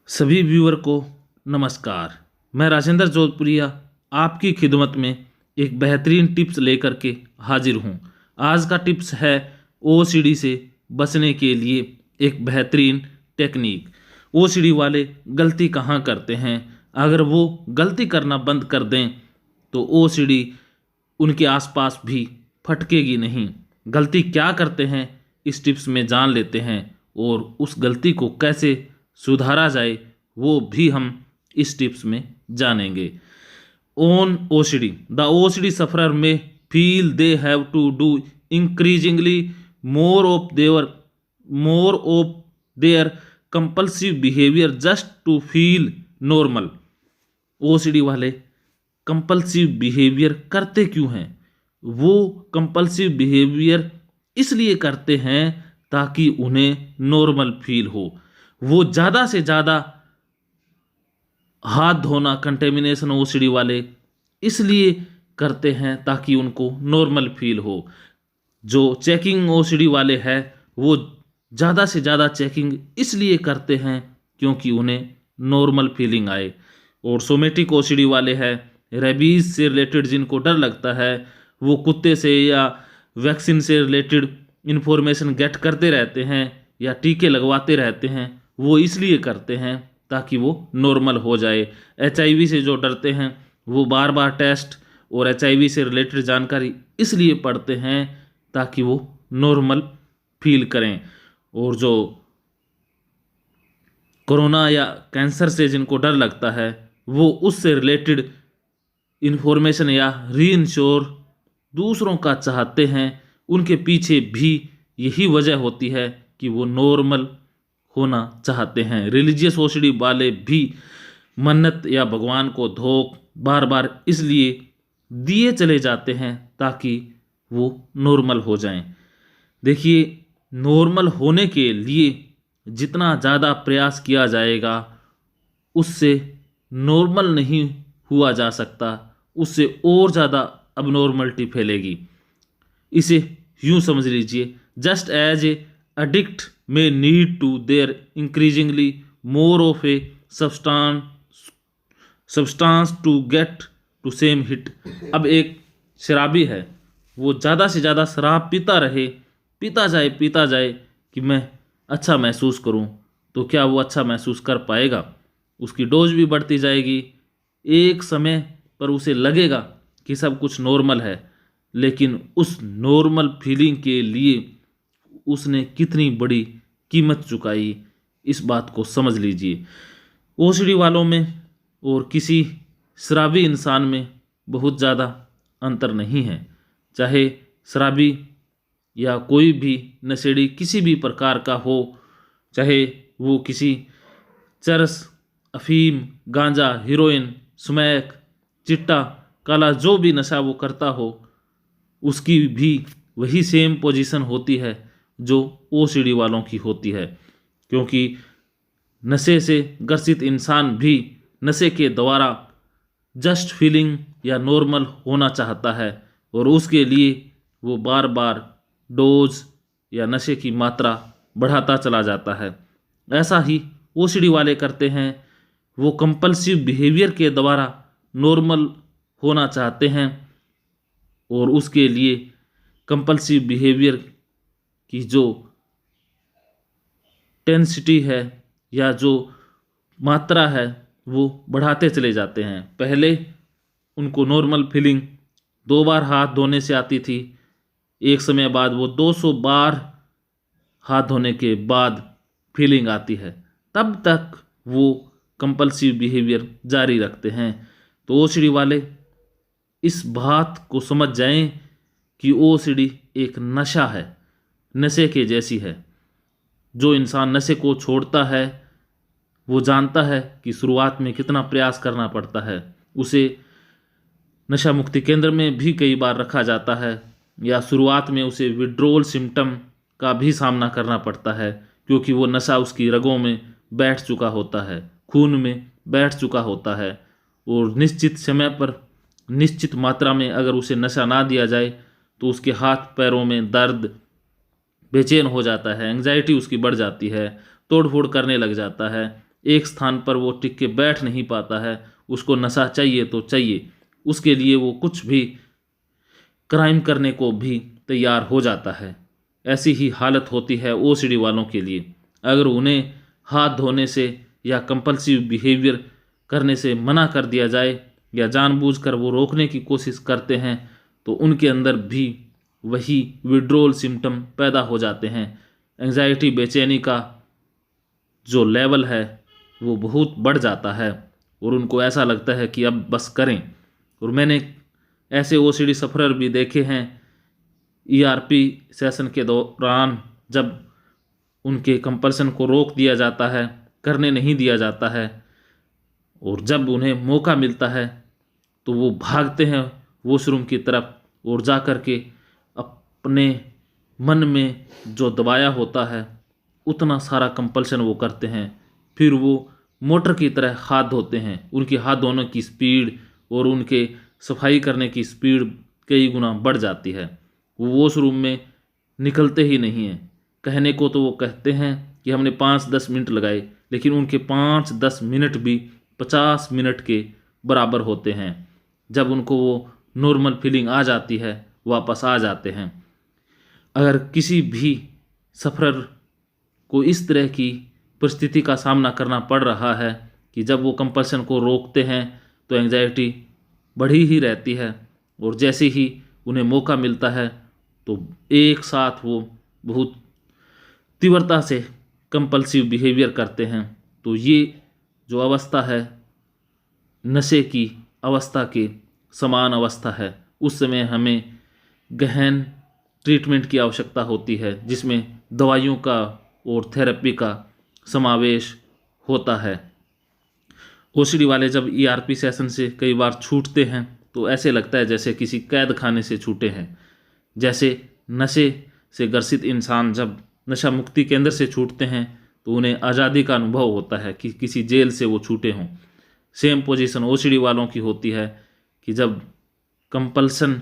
सभी व्यूअर को नमस्कार। मैं राजेंद्र जोधपुरिया आपकी खिदमत में एक बेहतरीन टिप्स लेकर के हाजिर हूँ। आज का टिप्स है ओसीडी से बचने के लिए एक बेहतरीन टेक्निक। ओसीडी वाले गलती कहाँ करते हैं, अगर वो गलती करना बंद कर दें तो ओसीडी उनके आसपास भी फटकेगी नहीं। गलती क्या करते हैं इस टिप्स में जान लेते हैं, और उस गलती को कैसे सुधारा जाए वो भी हम इस टिप्स में जानेंगे। On OCD the OCD sufferer में feel they have to do increasingly more of their compulsive behaviour just to feel normal. OCD वाले कंपल्सिव बिहेवियर करते क्यों हैं? वो कंपल्सिव बिहेवियर इसलिए करते हैं ताकि उन्हें नॉर्मल फील हो। वो ज़्यादा से ज़्यादा हाथ धोना, कंटेमिनेशन ओसीडी वाले इसलिए करते हैं ताकि उनको नॉर्मल फील हो। जो चेकिंग ओसीडी वाले हैं वो ज़्यादा से ज़्यादा चेकिंग इसलिए करते हैं क्योंकि उन्हें नॉर्मल फीलिंग आए। और सोमेटिक ओसीडी वाले हैं, रेबीज से रिलेटेड जिनको डर लगता है, वो कुत्ते से या वैक्सीन से रिलेटेड इन्फॉर्मेशन गेट करते रहते हैं या टीके लगवाते रहते हैं। वो इसलिए करते हैं ताकि वो नॉर्मल हो जाए। एचआईवी से जो डरते हैं वो बार बार टेस्ट और एचआईवी से रिलेटेड जानकारी इसलिए पढ़ते हैं ताकि वो नॉर्मल फील करें। और जो कोरोना या कैंसर से जिनको डर लगता है वो उससे रिलेटेड इन्फॉर्मेशन या रीइंश्योर दूसरों का चाहते हैं। उनके पीछे भी यही वजह होती है कि वो नॉर्मल होना चाहते हैं। रिलीजियस ओसीडी वाले भी मन्नत या भगवान को धोख बार बार इसलिए दिए चले जाते हैं ताकि वो नॉर्मल हो जाएं। देखिए, नॉर्मल होने के लिए जितना ज़्यादा प्रयास किया जाएगा उससे नॉर्मल नहीं हुआ जा सकता, उससे और ज़्यादा अबनॉर्मलिटी फैलेगी। इसे यूँ समझ लीजिए, just as a addict may need to their increasingly more of a substance to get to same hit। अब एक शराबी है, वो ज़्यादा से ज़्यादा शराब पीता जाए कि मैं अच्छा महसूस करूं, तो क्या वो अच्छा महसूस कर पाएगा? उसकी डोज भी बढ़ती जाएगी। एक समय पर उसे लगेगा कि सब कुछ नॉर्मल है, लेकिन उस नॉर्मल फीलिंग के लिए उसने कितनी बड़ी कीमत चुकाई, इस बात को समझ लीजिए। ओसीडी वालों में और किसी शराबी इंसान में बहुत ज़्यादा अंतर नहीं है। चाहे शराबी या कोई भी नशेड़ी किसी भी प्रकार का हो, चाहे वो किसी चरस, अफीम, गांजा, हीरोइन, स्मैक, चिट्टा, काला जो भी नशा वो करता हो, उसकी भी वही सेम पोजीशन होती है जो ओसीडी वालों की होती है। क्योंकि नशे से ग्रसित इंसान भी नशे के द्वारा जस्ट फीलिंग या नॉर्मल होना चाहता है, और उसके लिए वो बार बार डोज या नशे की मात्रा बढ़ाता चला जाता है। ऐसा ही ओसीडी वाले करते हैं। वो कंपल्सिव बिहेवियर के द्वारा नॉर्मल होना चाहते हैं, और उसके लिए कंपल्सिव बिहेवियर की जो इंटेंसिटी है या जो मात्रा है वो बढ़ाते चले जाते हैं। पहले उनको नॉर्मल फीलिंग 2 बार हाथ धोने से आती थी, एक समय बाद वो 200 बार हाथ धोने के बाद फीलिंग आती है, तब तक वो कंपल्सिव बिहेवियर जारी रखते हैं। तो ओसीडी वाले इस बात को समझ जाएं कि ओसीडी एक नशा है, नशे के जैसी है। जो इंसान नशे को छोड़ता है वो जानता है कि शुरुआत में कितना प्रयास करना पड़ता है। उसे नशा मुक्ति केंद्र में भी कई बार रखा जाता है, या शुरुआत में उसे विड्रॉल सिम्टम का भी सामना करना पड़ता है, क्योंकि वो नशा उसकी रगों में बैठ चुका होता है, खून में बैठ चुका होता है। और निश्चित समय पर निश्चित मात्रा में अगर उसे नशा ना दिया जाए तो उसके हाथ पैरों में दर्द, बेचैन हो जाता है, एंग्जाइटी उसकी बढ़ जाती है, तोड़ फोड़ करने लग जाता है। एक स्थान पर वो टिक के बैठ नहीं पाता है, उसको नशा चाहिए तो चाहिए, उसके लिए वो कुछ भी क्राइम करने को भी तैयार हो जाता है। ऐसी ही हालत होती है ओसीडी वालों के लिए। अगर उन्हें हाथ धोने से या कंपल्सिव बिहेवियर करने से मना कर दिया जाए या जानबूझकर वो रोकने की कोशिश करते हैं तो उनके अंदर भी वही विड्रॉल सिम्टम पैदा हो जाते हैं। एंजाइटी, बेचैनी का जो लेवल है वो बहुत बढ़ जाता है और उनको ऐसा लगता है कि अब बस करें। और मैंने ऐसे ओसीडी सफरर भी देखे हैं ईआरपी सेशन के दौरान, जब उनके कंपल्सन को रोक दिया जाता है, करने नहीं दिया जाता है, और जब उन्हें मौका मिलता है तो वो भागते हैं वॉशरूम की तरफ और जा कर के अपने मन में जो दबाया होता है उतना सारा कंपल्सन वो करते हैं। फिर वो मोटर की तरह हाथ धोते हैं। उनकी हाथ धोने की स्पीड और उनके सफाई करने की स्पीड कई गुना बढ़ जाती है। वो वॉशरूम में निकलते ही नहीं हैं। कहने को तो वो कहते हैं कि हमने 5-10 मिनट लगाए, लेकिन उनके 5-10 मिनट भी 50 मिनट के बराबर होते हैं। जब उनको वो नॉर्मल फीलिंग आ जाती है वापस आ जाते हैं। अगर किसी भी सफरर को इस तरह की परिस्थिति का सामना करना पड़ रहा है कि जब वो कंपल्सन को रोकते हैं तो एंजाइटी बढ़ी ही रहती है और जैसे ही उन्हें मौका मिलता है तो एक साथ वो बहुत तीव्रता से कंपल्सिव बिहेवियर करते हैं, तो ये जो अवस्था है नशे की अवस्था के समान अवस्था है। उस समय हमें गहन ट्रीटमेंट की आवश्यकता होती है जिसमें दवाइयों का और थेरेपी का समावेश होता है। ओसीडी वाले जब ईआरपी सेशन से कई बार छूटते हैं तो ऐसे लगता है जैसे किसी कैद खाने से छूटे हैं। जैसे नशे से ग्रसित इंसान जब नशा मुक्ति केंद्र से छूटते हैं तो उन्हें आज़ादी का अनुभव होता है कि किसी जेल से वो छूटे हों। सेम पोजीशन ओसीडी वालों की होती है कि जब कंपल्सन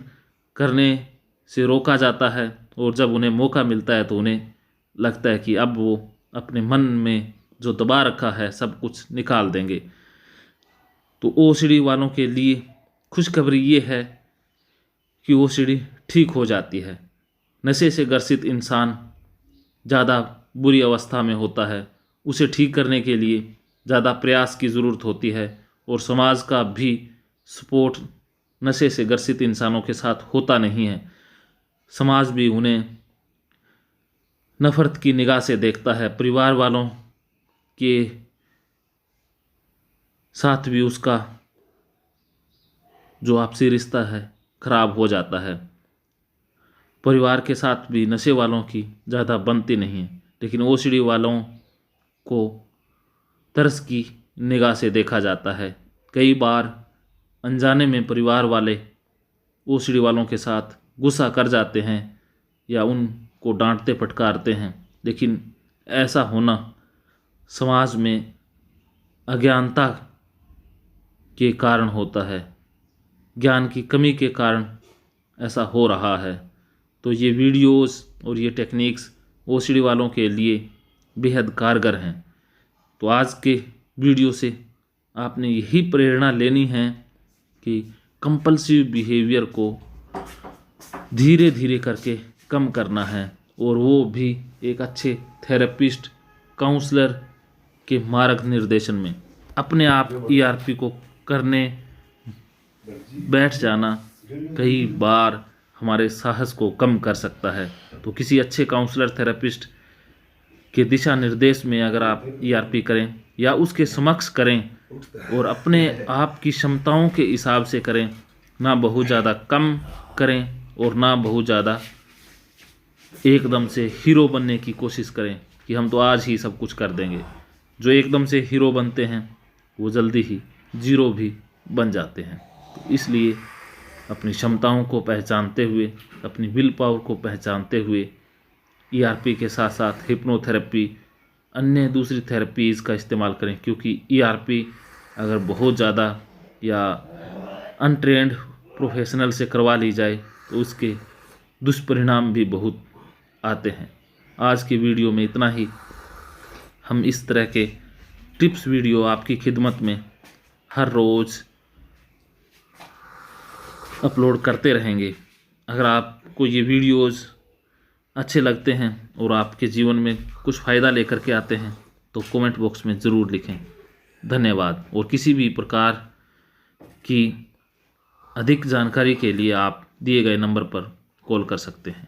करने से रोका जाता है और जब उन्हें मौका मिलता है तो उन्हें लगता है कि अब वो अपने मन में जो दबा रखा है सब कुछ निकाल देंगे। तो ओसीडी वालों के लिए खुशखबरी ये है कि ओसीडी ठीक हो जाती है। नशे से ग्रसित इंसान ज़्यादा बुरी अवस्था में होता है, उसे ठीक करने के लिए ज़्यादा प्रयास की ज़रूरत होती है और समाज का भी सपोर्ट नशे से ग्रसित इंसानों के साथ होता नहीं है। समाज भी उन्हें नफ़रत की निगाह से देखता है। परिवार वालों के साथ भी उसका जो आपसी रिश्ता है खराब हो जाता है। परिवार के साथ भी नशे वालों की ज़्यादा बनती नहीं है, लेकिन ओसीडी वालों को तरस की निगाह से देखा जाता है। कई बार अनजाने में परिवार वाले ओसीडी वालों के साथ गुस्सा कर जाते हैं या उनको डांटते फटकारते हैं, लेकिन ऐसा होना समाज में अज्ञानता के कारण होता है। ज्ञान की कमी के कारण ऐसा हो रहा है। तो ये वीडियोस और ये टेक्निक्स ओसीडी वालों के लिए बेहद कारगर हैं। तो आज के वीडियो से आपने यही प्रेरणा लेनी है कि कंपल्सिव बिहेवियर को धीरे धीरे करके कम करना है, और वो भी एक अच्छे थेरेपिस्ट, काउंसलर के मार्गनिर्देशन में। अपने आप ईआरपी को करने बैठ जाना कई बार हमारे साहस को कम कर सकता है। तो किसी अच्छे काउंसलर, थेरेपिस्ट के दिशा निर्देश में अगर आप ईआरपी करें या उसके समक्ष करें और अपने आप की क्षमताओं के हिसाब से करें, ना बहुत ज़्यादा कम करें और ना बहुत ज़्यादा एकदम से हीरो बनने की कोशिश करें कि हम तो आज ही सब कुछ कर देंगे। जो एकदम से हीरो बनते हैं वो जल्दी ही जीरो भी बन जाते हैं। तो इसलिए अपनी क्षमताओं को पहचानते हुए, अपनी विल पावर को पहचानते हुए ईआरपी के साथ साथ हिप्नोथेरेपी, अन्य दूसरी थेरेपीज़ का इस्तेमाल करें, क्योंकि ईआरपी अगर बहुत ज़्यादा या अनट्रेंड प्रोफेशनल से करवा ली जाए तो उसके दुष्परिणाम भी बहुत आते हैं। आज की वीडियो में इतना ही। हम इस तरह के टिप्स वीडियो आपकी खिदमत में हर रोज़ अपलोड करते रहेंगे। अगर आपको ये वीडियोस अच्छे लगते हैं और आपके जीवन में कुछ फ़ायदा लेकर के आते हैं तो कमेंट बॉक्स में ज़रूर लिखें। धन्यवाद। और किसी भी प्रकार की अधिक जानकारी के लिए आप दिए गए नंबर पर कॉल कर सकते हैं।